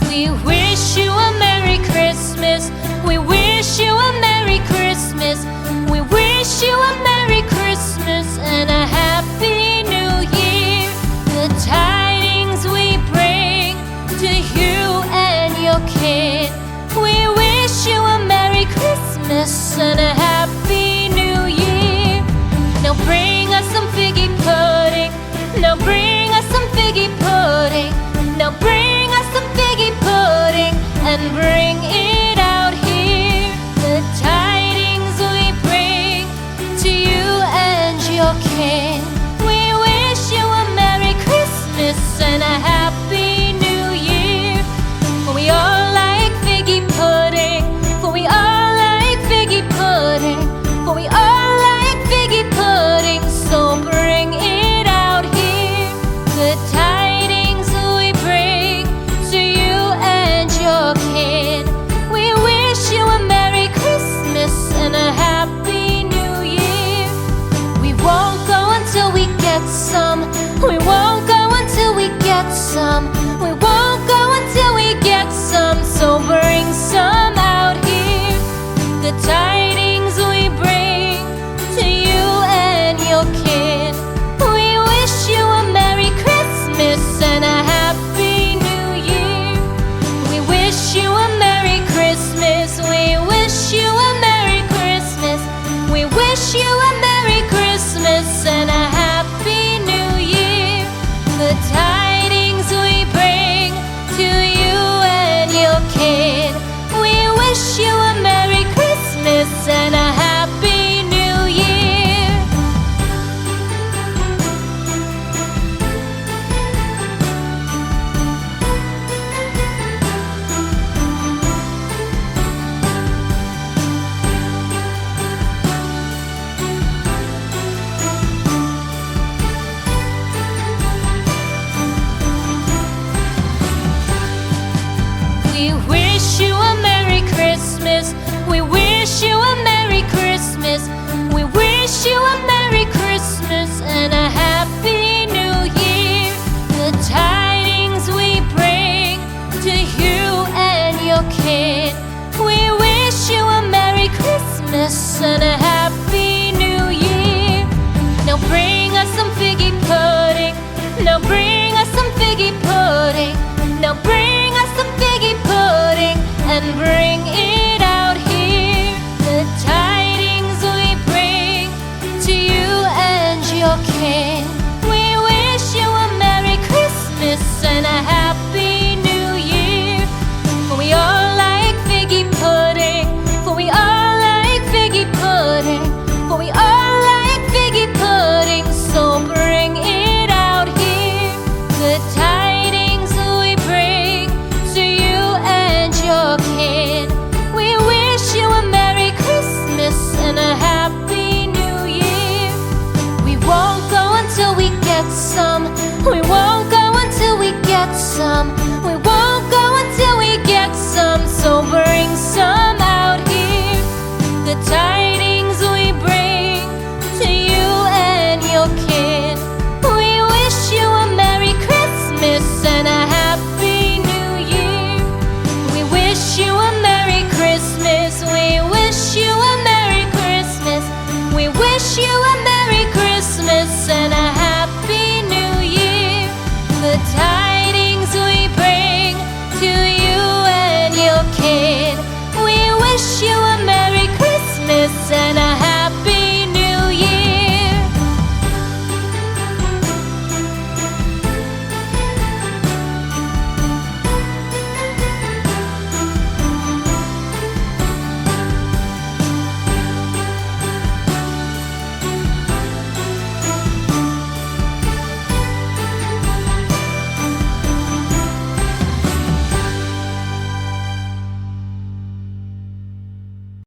We wish you a Merry Christmas. We wish you a Merry Christmas. We wish you a Merry Christmas and a Happy New Year. The tidings we bring to you and your kid. We wish you a Merry Christmas and a Happy New Year. Now bring us some figgy pudding. Now bring us some figgy pudding. Now bring us some figgy pudding and bring it out here. The tidings we bring to you and your kin. We wish you a Merry Christmas and a Happy New Year. For we all like figgy pudding. For we all like figgy pudding. For we all like figgy pudding. So bring it out here. The tidings we bring to you and your kid. We wish you a Merry Christmas and a Happy New Year. We won't go until we get some. We won't go until we get some. We won't go until we get some. So bring some out here. The tidings we bring to you and your kid. We wish you a Merry Christmas and a Happy New Year. We wish you a Merry Christmas. We wish you a Merry Christmas. We wish you a Merry Christmas and a Happy New Year. The tidings we bring to you and your kid. We wish you a Merry Christmas and a Happy New Year. We wish you a Merry Christmas. We wish you a Merry Christmas. We wish you a Merry Christmas and a Happy New Year. The tidings we bring to you and your kid. We wish you a Merry Christmas and a Happy New Year. Now bring us some figgy pudding. Now bring us some figgy pudding. Now bring us some figgy pudding and bring it out here. The tidings we bring to you and your kin. We wish you a Merry Christmas and a Happy New Year. For we all like figgy pudding. For we all like figgy pudding. For we all like figgy pudding. So bring it out here. The tidings we bring to you and your kid. We wish you a Merry Christmas and a Happy New Year. We won't go until we get some. We won't go until we get some. We won't go until we get some. So bring some out here. The tidings we bring to you and your kid. We wish you a Merry Christmas and a Happy New Year. We wish you a Merry Christmas. We wish you a Merry Christmas. We wish you a Merry Christmas and a Happy New Year. The tidings we bring to you and your kid. We wish you